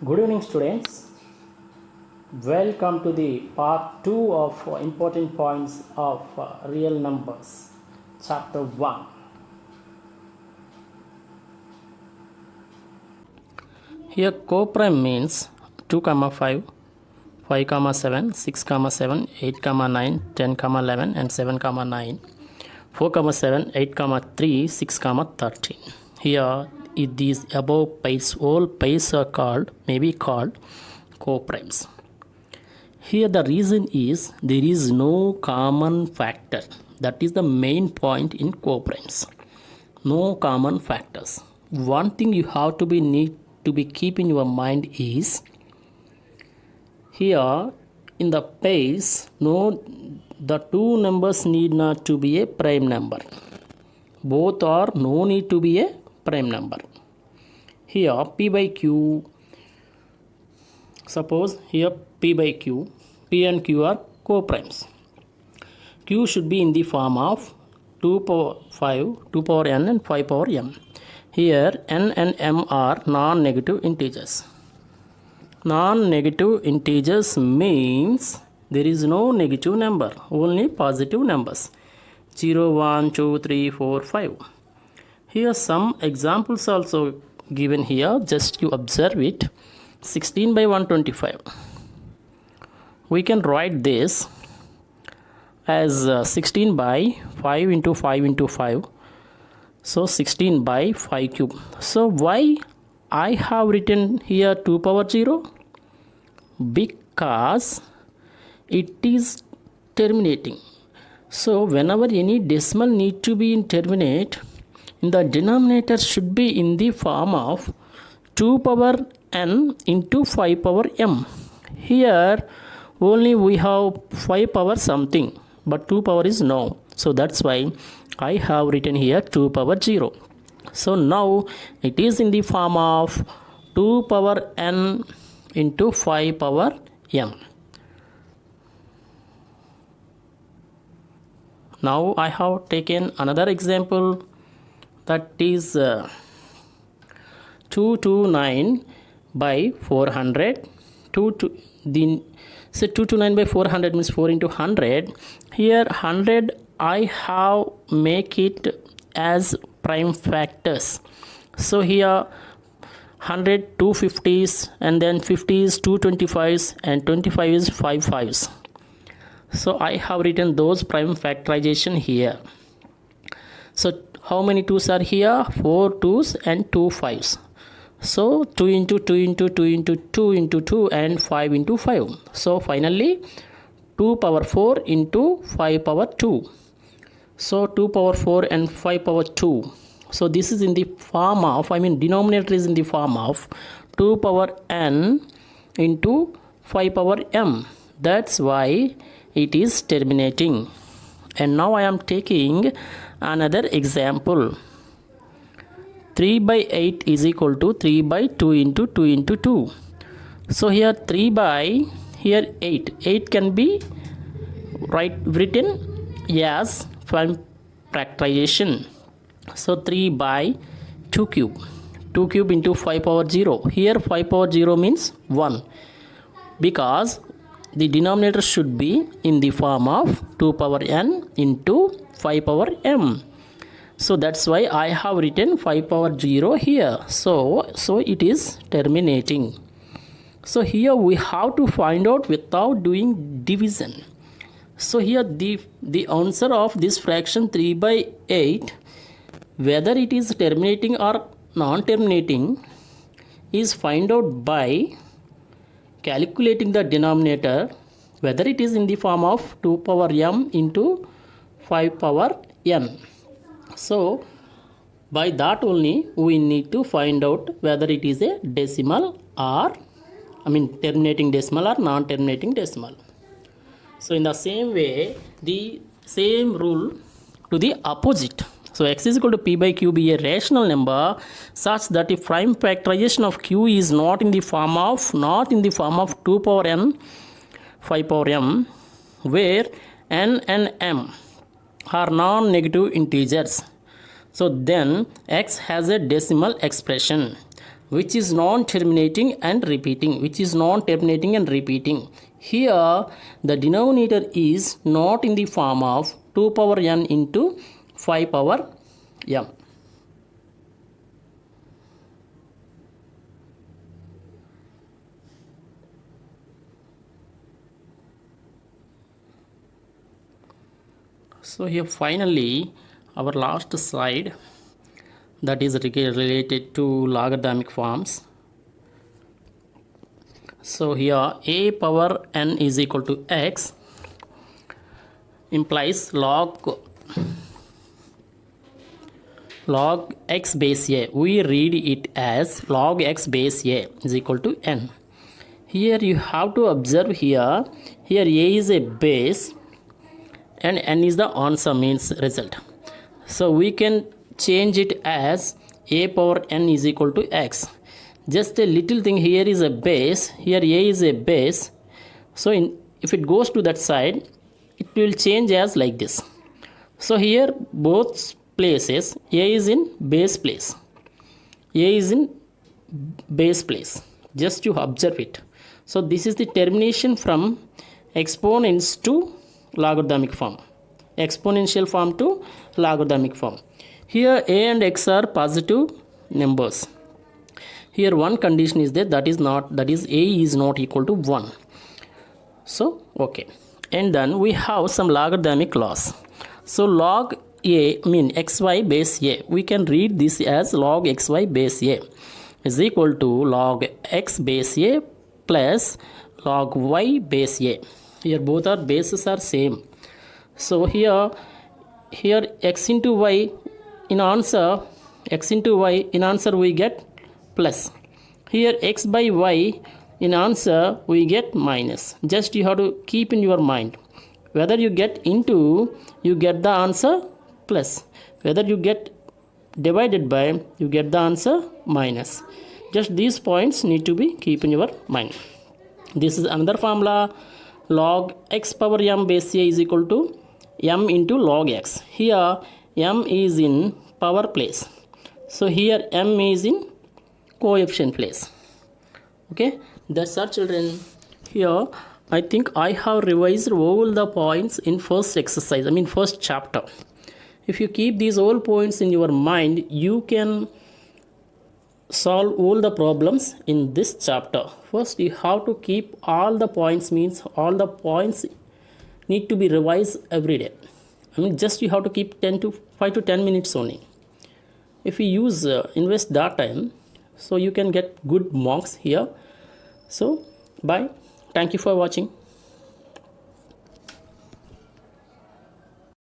Good evening, students. Welcome to the part 2 of important points of real numbers, chapter 1. Here coprime means 2, 5, 5, 7, 6, 7, 8, 9, 10, 11 and 7, 9, 4, 7, 8, 3, 6, 13. Here these above pairs, all pairs are may be called coprimes. Here the reason is there is no common factor. That is the main point in coprimes. No common factors. One thing you have to need to be keep in your mind is here in the pairs, the two numbers need not to be a prime number. Both are no need to be a prime number. Here P by Q, suppose here P by Q, P and Q are coprimes. Q should be in the form of 2 power 5, 2 power n and 5 power m. Here n and m are non-negative integers. Non-negative integers means there is no negative number, only positive numbers. 0, 1, 2, 3, 4, 5. Here some examples also given here, just you observe it. 16 by 125. We can write this as 16 by 5 into 5 into 5. So 16 by 5 cube. So why I have written here 2 power 0? Because it is terminating. So whenever any decimal need to be in terminate, the denominator should be in the form of 2 power n into 5 power m. Here only we have 5 power something, but 2 power is no. So that's why I have written here 2 power 0. So now it is in the form of 2 power n into 5 power m. Now I have taken another example, that is 229 by 400. 229 by 400 means 4 into 100. Here 100 I have make it as prime factors. So here 100 2 50s and then 50s 2 25s and 25 is 5 5s. So I have written those prime factorization here. So how many 2's are here? 4 2's and 2 5's. So 2 into 2 into 2 into 2 into 2 and 5 into 5. So finally 2 power 4 into 5 power 2. So 2 power 4 and 5 power 2. So this is in the form of, denominator is in the form of 2 power n into 5 power m. That's why it is terminating. And now I am taking another example. 3 by 8 is equal to 3 by 2 into 2 into 2. So here 3 by, here 8. 8 can be written as prime factorization. So 3 by 2 cube. 2 cube into 5 power 0. Here 5 power 0 means 1. Because the denominator should be in the form of 2 power n into 5 power m. So that's why I have written 5 power 0 here. So it is terminating. So here we have to find out without doing division. So here the answer of this fraction 3 by 8, whether it is terminating or non-terminating, is find out by calculating the denominator, whether it is in the form of 2 power m into 5 power n. So by that only we need to find out whether it is a decimal or terminating decimal or non-terminating decimal. So in the same way, the same rule to the opposite. So x is equal to p by q be a rational number such that if prime factorization of q is not in the form of 2 power n 5 power m, where n and m are non-negative integers. So then x has a decimal expression. which is non-terminating and repeating, Here the denominator is not in the form of 2 power n into 5 power m. So here finally our last slide, that is related to logarithmic forms. So here a power n is equal to x implies log x base a. We read it as log x base a is equal to n. Here you have to observe here a is a base and n is the answer, means result. So we can change it as a power n is equal to x. Just a little thing, here is a base, here a is a base. So if it goes to that side, it will change as like this. So here both places, a is in base place, just you observe it. So this is the termination from exponents to logarithmic form, exponential form to logarithmic form. Here a and x are positive numbers. Here one condition is there, that is a is not equal to 1. So okay, and then we have some logarithmic laws. So log a mean xy base a, we can read this as log xy base a is equal to log x base a plus log y base a. Here both are bases are same. So here x into y in answer we get plus. Here x by y in answer we get minus. Just you have to keep in your mind, whether you get into, you get the answer plus, whether you get divided by, you get the answer minus. Just these points need to be keep in your mind. This is another formula. Log x power m base a is equal to m into log x. Here m is in power place, so here m is in coefficient place. Okay, that's our children. Here I think I have revised all the points in first exercise, first chapter. If you keep these all points in your mind, you can solve all the problems in this chapter. First you have to keep all the points, means all the points need to be revised every day. Just you have to keep 5 to 10 minutes only. If you invest that time, so you can get good marks here. So bye, thank you for watching.